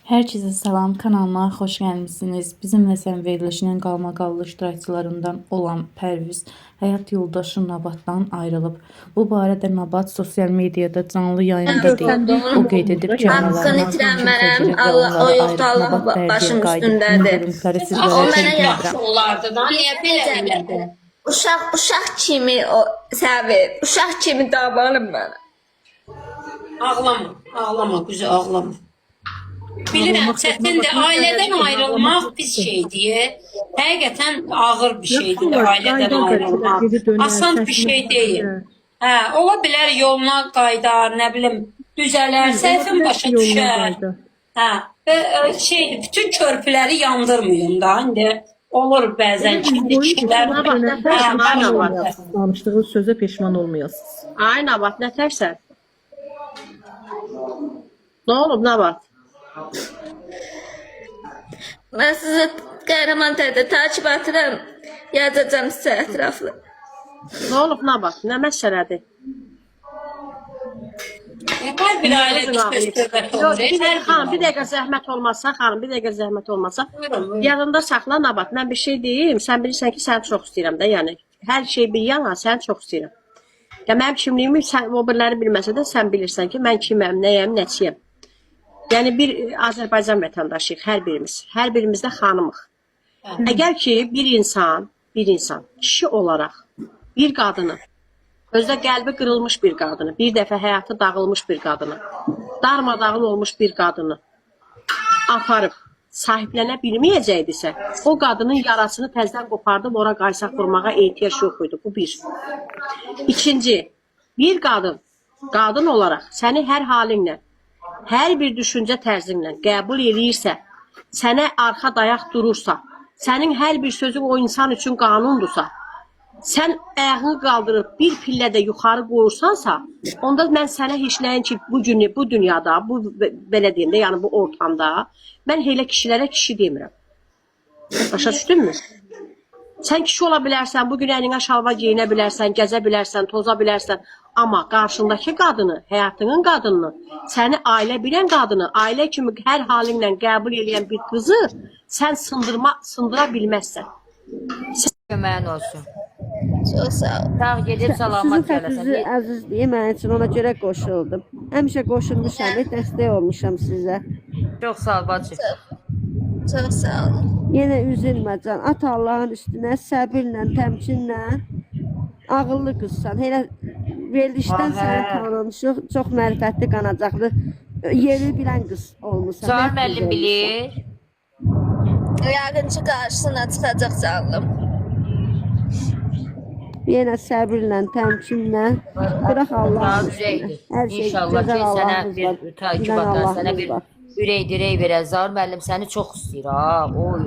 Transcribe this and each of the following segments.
Herkese salam, kanalıma hoş gelmişsiniz. Bizimle Sen verilişinin qalmaqallı iştirakçılarından olan Pərviz həyat yoldaşı Nabatdan ayrılıb. Bu barədə Nabat sosial medyada canlı yayında deyib. O qeyd edib ki, Haqqını aralarına itirənmərəm, Allah o yoxdur, Allah başım üstündədir. görüntüləri O sizlərə mənə çəkmirəm. yaxşı olardı da. Niyə belə elədi? Uşaq kimi o sevib, uşaq kimi davranıb mənə. Ağlama, ağlama, güzel ağlama. Bilirəm, çətindir. Ailədən ayrılmaq bir şeydir. Həqiqətən ağır bir şeydir ailədən ayrılmaq. Asan bir şey deyil. Hə, ola bilər yoluna qaydar, nə bilim, düzələr, səhvin başa düşər. Hə, və şeydir, bütün körpüləri yandırmayın da. İndi olur bəzən ki, kişilər danışdığın sözə peşman olmayasınız. Ay Nabat, nə tərsən? Nə olub Nabat? Mən sizi Qəhrəman tədə takip edirəm, yazacağım sizə ətraflı. Nə olub Nabat? Nə məsələdir? hər bir ailədə söhbət olur. Xanım, bir dəqiqə zəhmət olmazsa, xanım, bir dəqiqə zəhmət olmazsa, yanında saxla Nabat. Mən bir şey deyim, sən bilirsən ki, səni çox istəyirəm də, yəni. Hər şey bir yana, səni çox istəyirəm. Ya mənim kimliyimi, sən o biriləri bilməsə də, sən bilirsən ki, mən kiməm, nəyəm, nəçiyəm. Yəni bir Azərbaycan vətəndaşıyıq hər birimiz. Hər birimiz də xanımıq. Əgər ki bir insan kişi olaraq bir qadını, özdə qəlbi qırılmış bir qadını, bir dəfə həyatı dağılmış bir qadını, darmadağın olmuş bir qadını aparıb sahiblənə bilməyəcəkdisə, o qadının yarasını təzdən qopardıb ora qaysaq vurmağa ehtiyac yox idi. Bu bir. İkinci, bir qadın olaraq səni hər halinlə, hər bir düşüncə tərzinlə qəbul eləyirsə, sənə arxa dayaq durursa, sənin hər bir sözün o insan üçün qanundursa, sən ayağını qaldırıb bir pillə də yuxarı qoyursansa, onda mən sənə heç nəyin ki, bu dünyada, bu belə deyim də, yəni bu ortamda, mən elə kişilərə kişi demirəm. Başa düşdünmü? Sən kişi ola bilərsən, bugün əlinə şalva geyinə bilərsən, gəzə bilərsən, toza bilərsən, amma qarşındakı qadını, həyatının qadınını, səni ailə bilən qadını, ailə kimi hər halinlə qəbul edən bir qızı sən sındıra bilməzsən. Köməyin olsun. Çox sağ ol. Sağ gedib salamat Sizin gələsən. xətrinizi əzizliyi mənim üçün ona görə qoşuldum. Həmişə qoşulmuşam, dəstək olmuşam sizə. Çox sağ ol bacı. Çox sağ ol. Yenə üzülmə can. At Allahın üstünə səbirlə, təmkinlə. Ağıllı qızsan. Elə verilişdən səni tanımışıq. Çox mərifətli, qanacaqlı, yeri bilən qız olmusan. Sağ müəllim bilir. Yəqin ki, qarşısına çıxacaq canlım. Yenə səbirlə, təmkinlə. Bıraq Allahın üstünə. Hər şey İnşallah ki, gözəl sənə Allahımız bir var. takip Bilən atan, sənə Allahımız bir var. ürək dirək verər. Zahir müəllim səni çox istəyir ha. Oy.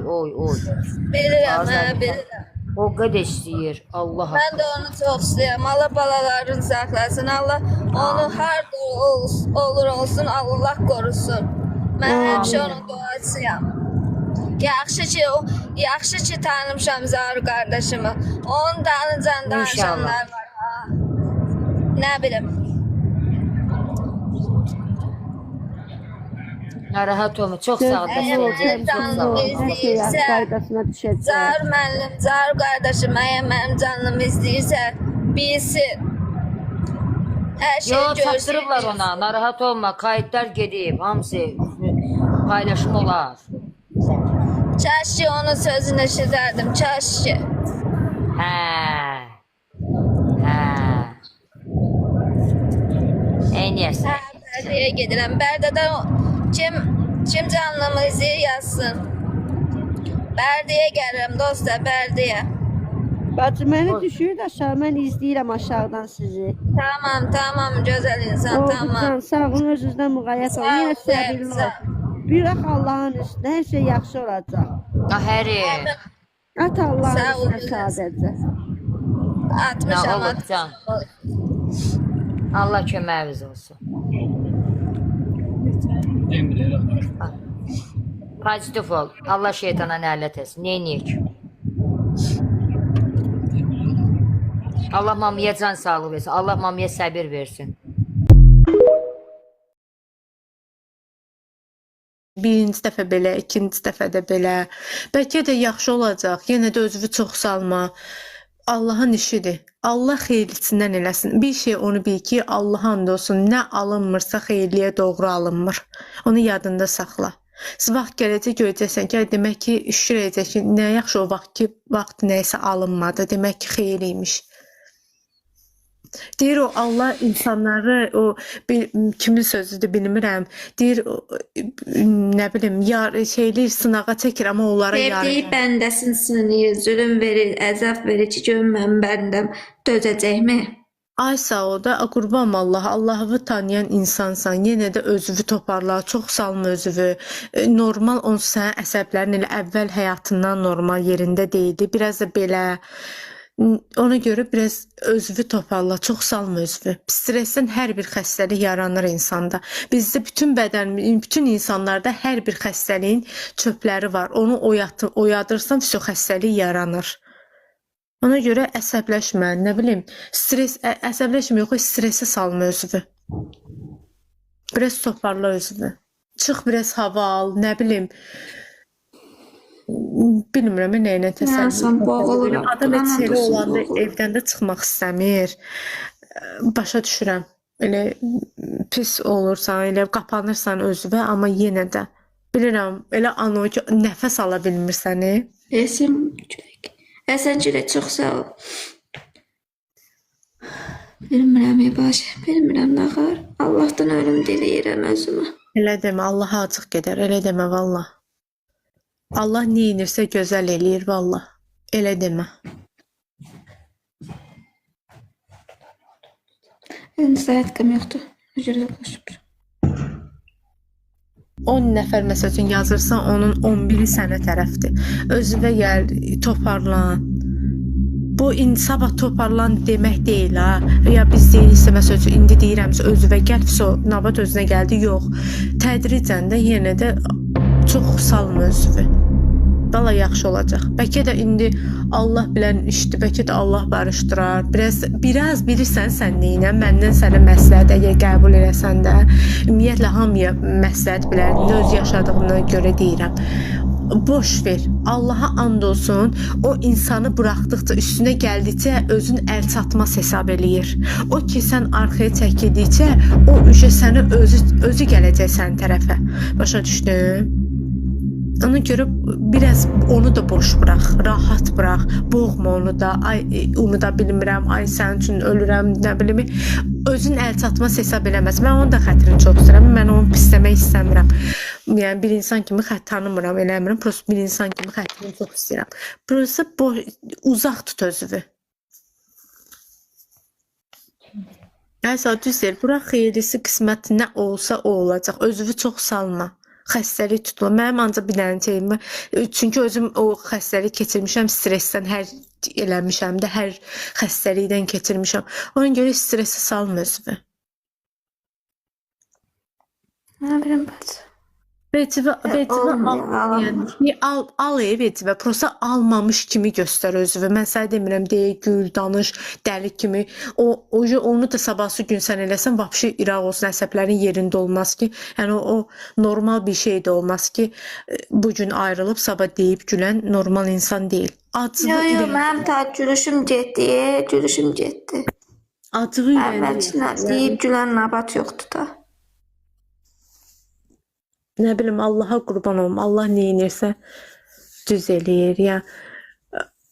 Bilirəm, bilirəm. O qədər istəyir. Allah Mən də onu çox istəyirəm. Allah balalarını saxlasın. Allah onu harda olur olsun, Allah qorusun. Mən həmişə onun duacıyam. Yaxşı ki tanımışam Zaru qardaşımı. Onun danıcan danışanlar var ha. Nə bilim. narahat olma. Çox sağ ol. Canlımı Hər şey izləyirsə, qaydasına düşəcək. Zaru müəllim, Zaru qardaşım, əgər mənim canlımı izləyirsə, bilsin. Hər şey Yox, görsün. çatdırıblar ona. Narahat olma. Kayıtlar gedib. Hamısı paylaşım olar. Kaş ki onun sözünü eşidərdim, kaş ki. Hə. Eyniyəsən. Bərdəyə gedirəm. Bərdədə kim canlımı izləyir yazsın. Bərdəyə gəlirəm dostlar, Bərdəyə. Bacı məni düşür aşağı, mən izləyirəm aşağıdan sizi. Tamam, gözəl insan, tamam. Can, sağ olun, özünüzdən müğayyət olun. Yenə səbirli olun. Bıraq Allahın üstünə, hər şey yaxşı olacaq. Ahəri. At Allahın Sağ olun. üstünə sadəcə. Atmışam, Nə olub can? Allah köməyiniz olsun. Pozitif ol. Allah şeytana nələt etsin. Neyniyək? Allah mamıya can sağlığı versin. Allah mamıya səbir versin. birinci dəfə belə, ikinci dəfə də belə. Bəlkə də yaxşı olacaq. Yenə də özünü çox salma. Allahın işidir. Allah xeyirlisindən eləsin. Bir şey onu bil ki, Allah and olsun, nə alınmırsa xeyirliyə doğru alınmır. Onu yadında saxla. Vaxt gələcək görəcəksən ki, demək ki, şükür edəcək ki, nə yaxşı o vaxt nəysə alınmadı. Demək ki, xeyir imiş. Deyir o Allah insanları o kimin sözüdür bilmirəm. Deyir nə bilim şeylər sınağa çəkir amma onlara yardım. Sevdiği bəndesin sınır, zulüm verir, əzab verir ki, görüm mən bəndəm dözəcəkmi? Ay sağ ol da qurban Allah. Allah'ı tanıyan insansan. Yenə də özünü toparla. Çox salma özünü. Normal onsuz sənin əsəblərin elə əvvəl həyatından normal yerində deyildi. Biraz da belə. Ona görə biraz özünü toparla, çox salma özünü. Stressdən hər bir xəstəlik yaranır insanda. Bizdə bütün bədən, bütün insanlarda hər bir xəstəliyin çöpləri var. Onu oyadırsan, o xəstəlik yaranır. Ona görə əsəbləşmə, nə bilim, əsəbləşmə yox, stresi salma özünü. Biraz toparla özünü. Çıx biraz hava al, nə bilim. Bilmirəm nəyinə təsəlli. Adam etçili olanda evdən də çıxmaq istəmir. Başa düşürəm. Elə pis olursan, elə qapanırsan özünə, amma yenə də bilirəm, elə anı ki, nəfəs ala bilmirsən. Həsən Cürə, çox sağ ol. Bilmirəm baş, bilmirəm nə xar. Allahdan ölüm diləyirəm özümə. Elə demə, Allaha acıq gedər, elə demə vallah. Allah nə edirsə gözəl eləyir vallah. Elə demə. Zəhətqəm yoxdur. Üzrlə başım. 10 nəfər məsəl üçün yazırsan, onun 11-i sənə tərəfdir. Özünə gəl, toparlan. Bu sabah toparlan demək deyil ha. Ya biz deyirsə məsəl üçün indi deyirəmsə özünə gəl, nabat özünə gəldi, yox. Tədricən də yenə də çox salma özünü. Valla yaxşı olacaq. Bəlkə də indi Allah bilən işdir, bəlkə də Allah barışdırar. Biraz bilirsən sən neyinə, məndən sənə məsləhət əgər qəbul eləsən də, ümumiyyətlə hamıya məsləhət bilər, öz yaşadığına görə deyirəm. Boş ver. Allaha and olsun, o insanı buraxdıqca, üstünə gəldikcə özün əl çatmaz hesab eləyir. O ki, sən arxaya çəkildikcə, o səni özü gələcək sən tərəfə. Başa düşdün? Ona görə biraz onu da boş bırax, rahat bırax, boğma onu da, ay onu da bilmirəm, ay sənin üçün ölürəm, nə bilim, özün əl çatmaz hesab eləməz. Mən onun da xətrini çox istəyirəm, mən onu pisləmək istəmirəm. Yəni bir insan kimi tanımıram, eləmirəm, prosto bir insan kimi xətrini çox istəyirəm. Prosto uzaq tut özünü. Aysa düz deyir, bura xeyrisi qismət nə olsa o olacaq, özünü çox salma. Xəstəlik tutulur. Mənim ancaq bir dənə şeyim var. Çünki özüm o xəstəlik keçirmişəm, stressdən eləmişəm də, hər xəstəlikdən keçirmişəm. Ona görə stressi salma özünü. Nə bilim bacı. Vecivə al vecivə, prosta almamış kimi göstər özünü. Mən sənə demirəm, deyə gül, danış, dəli kimi. Onu da sabahsı gün sən eləsən, vapşı iraq olsun, əsəblərin yerində olmaz ki. Yəni o normal bir şey də olmaz ki, bugün ayrılıb sabah deyib gülən normal insan deyil. Yox, mənim ta gülüşüm getdi. Acığı Əvvəlcə deyib gülən nabat yoxdur da. Nə bilim, Allaha qurban olum. Allah nə edirsə düz eləyir. Ya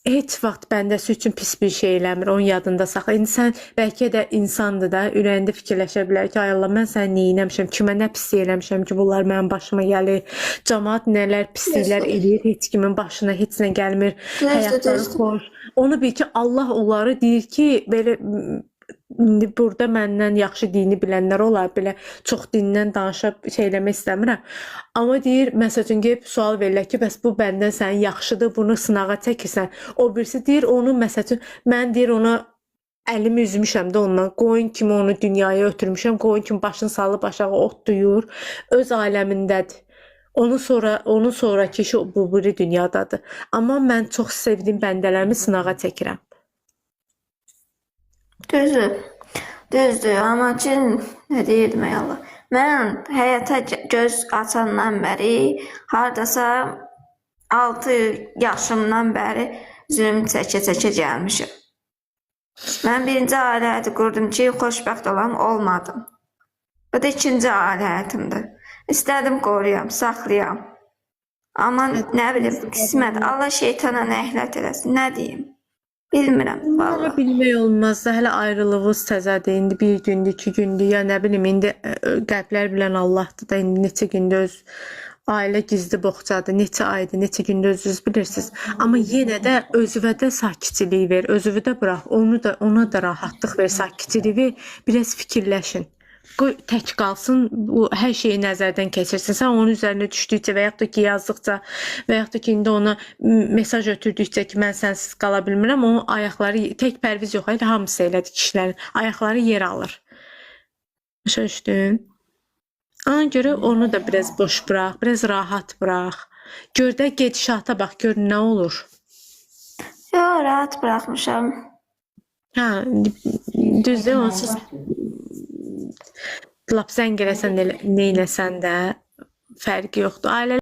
heç vaxt bəndəsi üçün pis bir şey eləmir. Onun yadında saxla. İndi sən bəlkə də insandır da, ürəyində fikirləşə bilər ki, ay Allah, mən səni nə eləmişəm, kimə nə pis eləmişəm ki, bunlar mənim başıma gəlir. Cəmaət nələr pisliklər eləyir, heç kimin başına heç nə gəlmir. Həyatları xoş. Onu bil ki, Allah onları deyir ki, belə İndi burada məndən yaxşı dini bilənlər olar, belə çox dindən danışıb eləmək istəmirəm. Amma deyir, məsəl üçün gəlib sual verirlər ki, bəs bu bəndən sənin yaxşıdır, bunu sınağa çəkirsən. O birisi deyir, onu məsəl üçün, mən deyir ona əlimi üzmüşəm də ondan, qoyun kimi onu dünyaya ötürmüşəm, qoyun kimi başını salıb aşağı ot duyur, öz aləmindədir. Onun sonraki işi bu biri dünyadadır. Amma mən çox sevdiyim bəndələrimi sınağa çəkirəm. Düzdür, amma ki, nə deyirdim ay Allah. Mən həyata göz açandan bəri, hardasa 6 yaşımdan bəri zülm çəkə-çəkə gəlmişəm. Mən birinci ailə həyatı qurdum ki, xoşbəxt olan olmadım. Bu da ikinci ailə həyatımdır. İstədim qoruyam, saxlayam. Amma nə bilim, qismət, Allah şeytana nəhlət eləsin, nə deyim? Bilmirəm, Bunları vallahi. bilmək olmaz da, hələ ayrılığınız təzədir, indi 1 gündür, 2 gündür, ya nə bilim, indi qəlblər bilən Allahdır da, indi neçə gündür öz ailə gizli boğçadır, neçə aydır, neçə gündür özünüz bilirsiniz. Amma yenə də özünə də sakitçilik ver, özünü də burax, ona da rahatlıq ver, sakitçilik ver, biraz fikirləşin. Qoy tək qalsın, bu hər şeyi nəzərdən keçirsin. Sən onun üzərinə düşdükcə və yaxud da ki yazdıqca və yaxud da ki indi ona mesaj ötürdükcə ki mən sənsiz qala bilmirəm, onun ayaqları tək Pərviz yox, elə hamısı elədir kişilərin. Ayaqları yer alır. Başa düşdün? Ona görə onu da biraz boş burax, biraz rahat burax. Gör də gedişata bax, gör nə olur. Yox, rahat buraxmışam. Hə, düzdür, onsuz lap zəng eləsən, neynəsən də fərqi yoxdur. Ailə